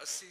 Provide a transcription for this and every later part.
80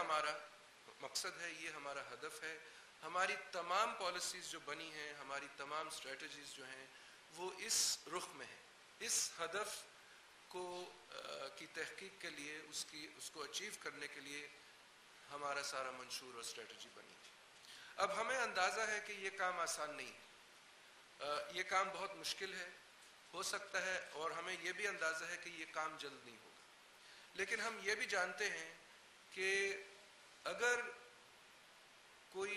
ہمارا مقصد ہے، یہ ہمارا ہدف ہے. ہماری تمام پالیسیز جو بنی ہیں، ہماری تمام اسٹریٹجیز جو ہیں، وہ اس رخ میں ہیں. اس ہدف کو کی تحقیق کے لیے، اس کو اچیو کرنے کے لیے ہمارا سارا منشور اور اسٹریٹجی بنی. اب ہمیں اندازہ ہے کہ یہ کام آسان نہیں ہے، یہ کام بہت مشکل ہے، ہو سکتا ہے، اور ہمیں یہ بھی اندازہ ہے کہ یہ کام جلد نہیں ہوگا. لیکن ہم یہ بھی جانتے ہیں کہ اگر کوئی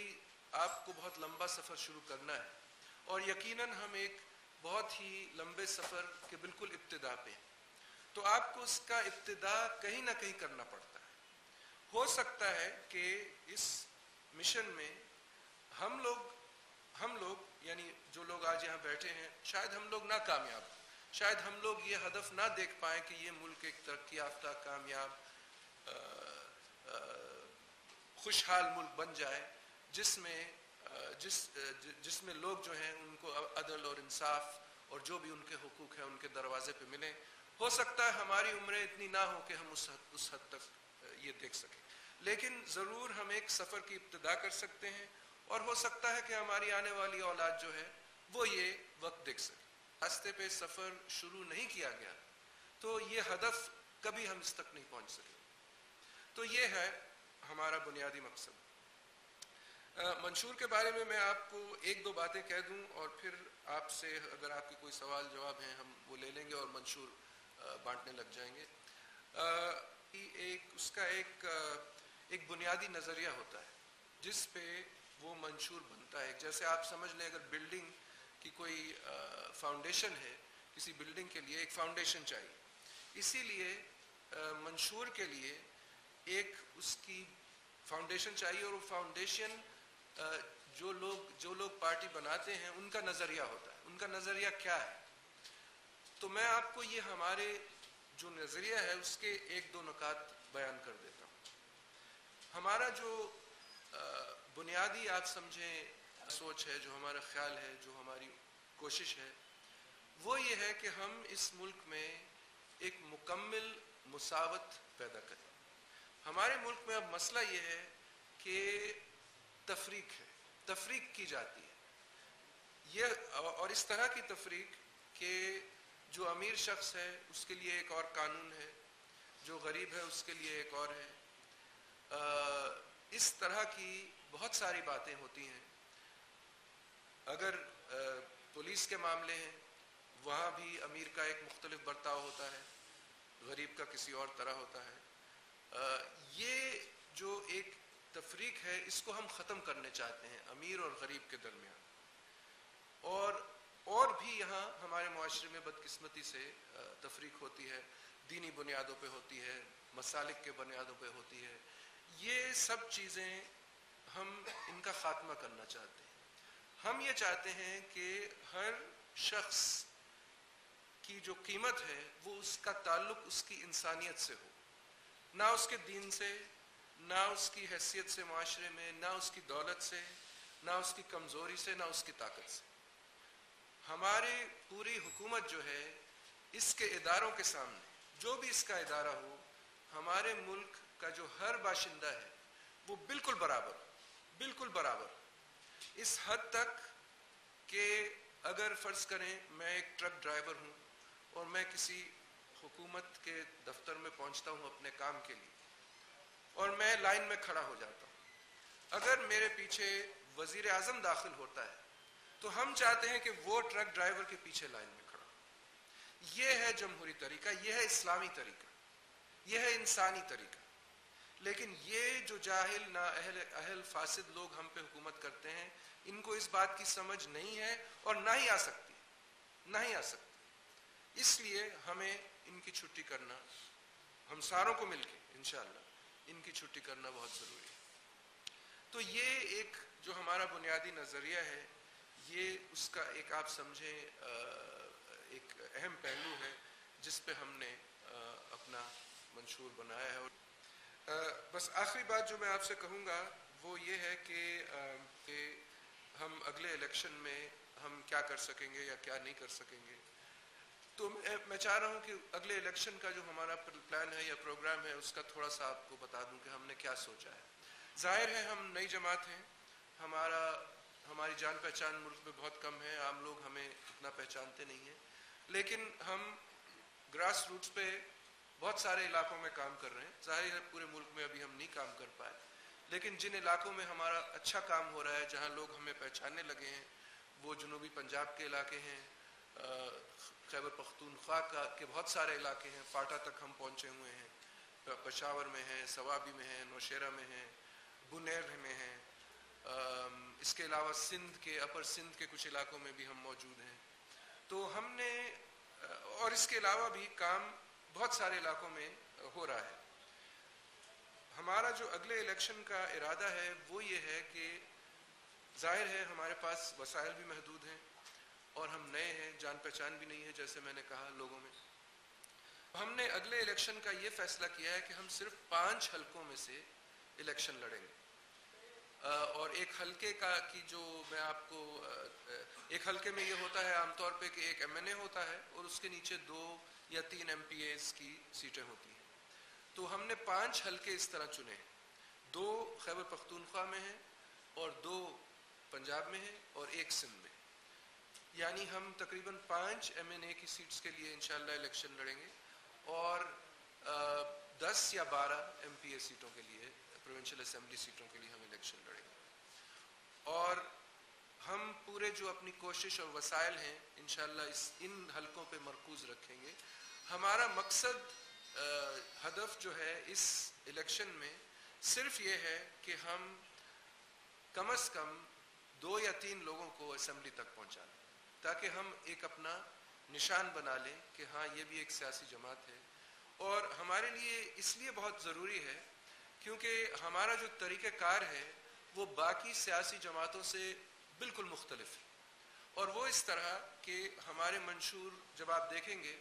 آپ کو بہت لمبا سفر شروع کرنا ہے، اور یقیناً ہم ایک بہت ہی لمبے سفر کے بالکل ابتدا پہ ہیں، تو آپ کو اس کا ابتدا کہیں نہ کہیں کرنا پڑتا ہے. ہو سکتا ہے کہ اس مشن میں ہم لوگ یعنی جو لوگ آج یہاں بیٹھے ہیں، شاید ہم لوگ ناکامیاب ہوں، شاید ہم لوگ یہ ہدف نہ دیکھ پائیں کہ یہ ملک ایک ترقی یافتہ، کامیاب، خوشحال ملک بن جائے، جس میں لوگ جو ہیں ان کو عدل اور انصاف اور جو بھی ان کے حقوق ہیں ان کے دروازے پہ ملیں. ہو سکتا ہے ہماری عمریں اتنی نہ ہوں کہ ہم اس حد تک یہ دیکھ سکیں، لیکن ضرور ہم ایک سفر کی ابتدا کر سکتے ہیں، اور ہو سکتا ہے کہ ہماری آنے والی اولاد جو ہے وہ یہ وقت دیکھ سکے. راستے پہ سفر شروع نہیں کیا گیا تو یہ ہدف کبھی ہم اس تک نہیں پہنچ سکے. تو یہ ہے ہمارا بنیادی مقصد. منشور کے بارے میں آپ کو ایک دو باتیں کہہ دوں، اور پھر آپ سے اگر آپ کے کوئی سوال جواب ہیں ہم وہ لے لیں گے اور منشور بانٹنے لگ جائیں گے. اس کا ایک بنیادی نظریہ ہوتا ہے جس پہ وہ منشور بنتا ہے. جیسے آپ سمجھ لیں اگر بلڈنگ کی کوئی فاؤنڈیشن ہے، کسی بلڈنگ کے لیے ایک فاؤنڈیشن چاہیے، اسی لیے منشور کے لیے ایک اس کی فاؤنڈیشن چاہیے، اور وہ فاؤنڈیشن جو لوگ پارٹی بناتے ہیں ان کا نظریہ ہوتا ہے. ان کا نظریہ کیا ہے؟ تو میں آپ کو یہ ہمارے جو نظریہ ہے اس کے ایک دو نکات بیان کر دیتا ہوں. ہمارا جو بنیادی آپ سمجھیں سوچ ہے، جو ہمارا خیال ہے، جو ہماری کوشش ہے، وہ یہ ہے کہ ہم اس ملک میں ایک مکمل مساوت پیدا کریں. ہمارے ملک میں اب مسئلہ یہ ہے کہ تفریق کی جاتی ہے، اور اس طرح کی تفریق کہ جو امیر شخص ہے اس کے لیے ایک اور قانون ہے، جو غریب ہے اس کے لیے ایک اور ہے. اس طرح کی بہت ساری باتیں ہوتی ہیں. اگر پولیس کے معاملے ہیں، وہاں بھی امیر کا ایک مختلف برتاؤ ہوتا ہے، غریب کا کسی اور طرح ہوتا ہے. یہ جو ایک تفریق ہے اس کو ہم ختم کرنے چاہتے ہیں امیر اور غریب کے درمیان. اور بھی یہاں ہمارے معاشرے میں بدقسمتی سے تفریق ہوتی ہے، دینی بنیادوں پہ ہوتی ہے، مسالک کے بنیادوں پہ ہوتی ہے. یہ سب چیزیں ہم ان کا خاتمہ کرنا چاہتے ہیں. ہم یہ چاہتے ہیں کہ ہر شخص کی جو قیمت ہے وہ اس کا تعلق اس کی انسانیت سے ہو، نہ اس کے دین سے، نہ اس کی حیثیت سے معاشرے میں، نہ اس کی دولت سے، نہ اس کی کمزوری سے، نہ اس کی طاقت سے. ہماری پوری حکومت جو ہے اس کے اداروں کے سامنے، جو بھی اس کا ادارہ ہو، ہمارے ملک کا جو ہر باشندہ ہے وہ بالکل برابر. اس حد تک کہ اگر فرض کریں میں ایک ٹرک ڈرائیور ہوں اور میں کسی حکومت کے دفتر میں پہنچتا ہوں اپنے کام کے لیے، اور میں لائن میں کھڑا ہو جاتا ہوں. اگر میرے پیچھے وزیر اعظم داخل ہوتا ہے تو ہم چاہتے ہیں کہ وہ ٹرک ڈرائیور کے پیچھے لائن میں کھڑا ہو. یہ ہے جمہوری طریقہ، یہ ہے اسلامی طریقہ، یہ ہے انسانی طریقہ. لیکن یہ جو جاہل نااہل فاسد لوگ ہم پہ حکومت کرتے ہیں، ان کو اس بات کی سمجھ نہیں ہے اور نہ ہی آ سکتی. اس لیے ہمیں ان کی چھٹی کرنا، ہم ساروں کو مل کے انشاءاللہ ان کی چھٹی کرنا بہت ضروری ہے. تو یہ ایک جو ہمارا بنیادی نظریہ ہے، یہ اس کا ایک آپ سمجھیں ایک اہم پہلو ہے جس پہ ہم نے اپنا منشور بنایا ہے. بس آخری بات جو میں آپ سے کہوں گا وہ یہ ہے کہ ہم اگلے الیکشن میں ہم کیا کر سکیں گے یا کیا نہیں کر سکیں گے. تو میں چاہ رہا ہوں کہ اگلے الیکشن کا جو ہمارا پلان ہے یا پروگرام ہے اس کا تھوڑا سا آپ کو بتا دوں کہ ہم نے کیا سوچا ہے. ظاہر ہے ہم نئی جماعت ہیں, ہماری جان پہچان ملک میں بہت کم ہے, عام لوگ ہمیں اتنا پہچانتے نہیں ہیں, لیکن ہم گراس روٹس پہ بہت سارے علاقوں میں کام کر رہے ہیں. ظاہر ہے پورے ملک میں ابھی ہم نہیں کام کر پائے, لیکن جن علاقوں میں ہمارا اچھا کام ہو رہا ہے, جہاں لوگ ہمیں پہچاننے لگے ہیں, وہ جنوبی پنجاب کے علاقے ہیں, خیبر پختونخوا کے بہت سارے علاقے ہیں, فاٹا تک ہم پہنچے ہوئے ہیں, پشاور میں ہیں, سوابی میں ہیں, نوشیرہ میں ہیں, بنیر میں ہیں, اس کے علاوہ سندھ کے اپر سندھ کے کچھ علاقوں میں بھی ہم موجود ہیں. تو ہم نے اور اس کے علاوہ بھی کام بہت سارے علاقوں میں ہو رہا ہے. ہمارا جو اگلے الیکشن کا ارادہ ہے وہ یہ ہے کہ ظاہر ہے ہمارے پاس وسائل بھی محدود ہیں اور ہم نئے ہیں, جان پہچان بھی نہیں ہے جیسے میں نے کہا لوگوں میں. ہم نے اگلے الیکشن کا یہ فیصلہ کیا ہے کہ ہم صرف 5 حلقوں میں سے الیکشن لڑیں گے, اور ایک حلقے کا کی جو میں آپ کو ایک حلقے میں یہ ہوتا ہے عام طور پہ کہ ایک ایم این اے ہوتا ہے اور اس کے نیچے 2 یا 3 ایم پی ایز کی سیٹیں ہوتی ہیں. تو ہم نے 5 حلقے اس طرح چنے ہیں, 2 خیبر پختونخوا میں ہیں اور 2 پنجاب میں ہیں اور 1 سندھ میں. یعنی ہم تقریباً 5 ایم این اے کی سیٹس کے لیے انشاءاللہ الیکشن لڑیں گے اور 10 یا 12 ایم پی اے سیٹوں کے لیے, پروونشل اسمبلی سیٹوں کے لیے ہم الیکشن لڑیں گے. اور ہم پورے جو اپنی کوشش اور وسائل ہیں انشاءاللہ ان حلقوں پہ مرکوز رکھیں گے. ہمارا مقصد ہدف جو ہے اس الیکشن میں صرف یہ ہے کہ ہم کم از کم 2 یا 3 لوگوں کو اسمبلی تک پہنچا لیں, تاکہ ہم ایک اپنا نشان بنا لیں کہ ہاں یہ بھی ایک سیاسی جماعت ہے. اور ہمارے لیے اس لیے بہت ضروری ہے کیونکہ ہمارا جو طریقہ کار ہے وہ باقی سیاسی جماعتوں سے بالکل مختلف ہے, اور وہ اس طرح کہ ہمارے منشور جب آپ دیکھیں گے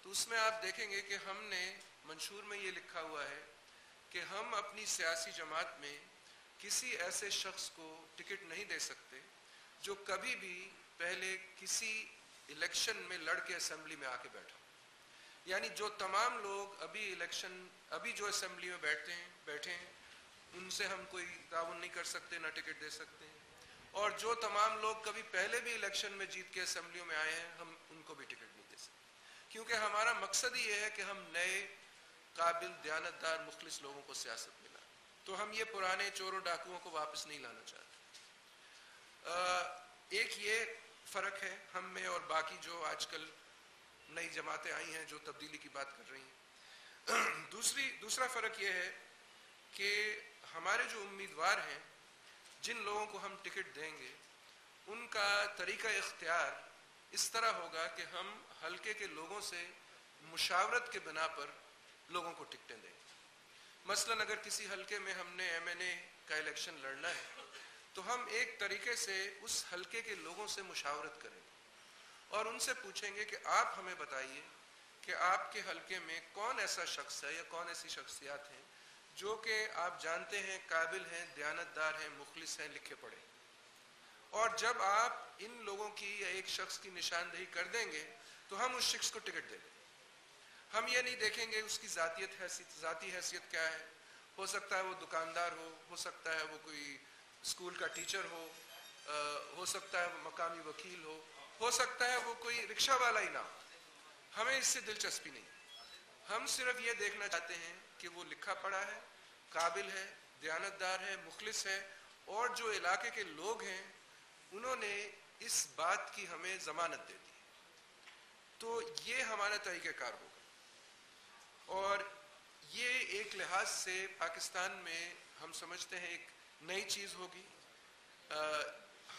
تو اس میں آپ دیکھیں گے کہ ہم نے منشور میں یہ لکھا ہوا ہے کہ ہم اپنی سیاسی جماعت میں کسی ایسے شخص کو ٹکٹ نہیں دے سکتے جو کبھی بھی پہلے کسی الیکشن میں لڑ کے اسمبلی میں آ کے بیٹھا. یعنی جو تمام لوگ ابھی جو اسمبلی میں بیٹھے ہیں ان سے ہم کوئی تعاون نہیں کر سکتے, نہ ٹکٹ دے سکتے ہیں, اور جو تمام لوگ کبھی پہلے بھی الیکشن میں جیت کے اسمبلیوں میں آئے ہیں ہم ان کو بھی ٹکٹ نہیں دے سکتے, کیونکہ ہمارا مقصد ہی یہ ہے کہ ہم نئے قابل دیانتدار مخلص لوگوں کو سیاست میں لائیں. تو ہم یہ پرانے چوروں ڈاکوؤں کو واپس نہیں لانا چاہتے. ایک یہ فرق ہے ہم میں اور باقی جو آج کل نئی جماعتیں آئی ہیں جو تبدیلی کی بات کر رہی ہیں. دوسرا فرق یہ ہے کہ ہمارے جو امیدوار ہیں, جن لوگوں کو ہم ٹکٹ دیں گے, ان کا طریقہ اختیار اس طرح ہوگا کہ ہم حلقے کے لوگوں سے مشاورت کے بنا پر لوگوں کو ٹکٹیں دیں. مثلاً اگر کسی حلقے میں ہم نے ایم این اے کا الیکشن لڑنا ہے تو ہم ایک طریقے سے اس حلقے کے لوگوں سے مشاورت کریں گے اور ان سے پوچھیں گے کہ آپ ہمیں بتائیے کہ آپ کے حلقے میں کون ایسا شخص ہے یا کون ایسی شخصیات ہیں جو کہ آپ جانتے ہیں قابل ہیں, دیانتدار ہیں, مخلص ہیں, لکھے پڑھے. اور جب آپ ان لوگوں کی یا ایک شخص کی نشاندہی کر دیں گے تو ہم اس شخص کو ٹکٹ دیں گے. ہم یہ نہیں دیکھیں گے اس کی ذاتی حیثیت کیا ہے. ہو سکتا ہے وہ دکاندار ہو سکتا ہے وہ کوئی اسکول کا ٹیچر ہو سکتا ہے وہ مقامی وکیل ہو سکتا ہے وہ کوئی رکشہ والا ہی نہ ہو. ہمیں اس سے دلچسپی نہیں. ہم صرف یہ دیکھنا چاہتے ہیں کہ وہ لکھا پڑھا ہے, قابل ہے, دیانتدار ہے, مخلص ہے, اور جو علاقے کے لوگ ہیں انہوں نے اس بات کی ہمیں ضمانت دے دی. تو یہ ہمارا طریقہ کار ہوگا, اور یہ ایک لحاظ سے پاکستان میں ہم سمجھتے ہیں ایک نئی چیز ہوگی.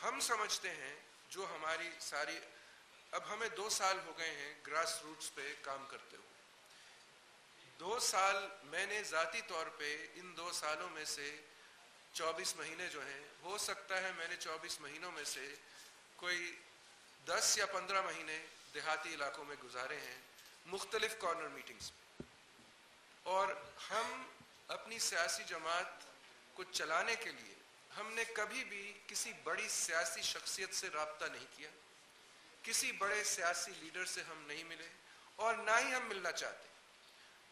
ہم سمجھتے ہیں جو ہماری ساری اب ہمیں 2 سال ہو گئے ہیں گراس روٹس پہ کام کرتے ہوئے. 2 سال میں نے ذاتی طور پہ ان 2 سالوں میں سے 24 مہینے جو ہیں, ہو سکتا ہے میں نے 24 مہینوں میں سے کوئی 10 یا 15 مہینے دیہاتی علاقوں میں گزارے ہیں مختلف کارنر میٹنگز میں. اور ہم اپنی سیاسی جماعت کو چلانے کے لیے ہم نے کبھی بھی کسی بڑی سیاسی شخصیت سے رابطہ نہیں کیا, کسی بڑے سیاسی لیڈر سے ہم نہیں ملے اور نہ ہی ہم ملنا چاہتے.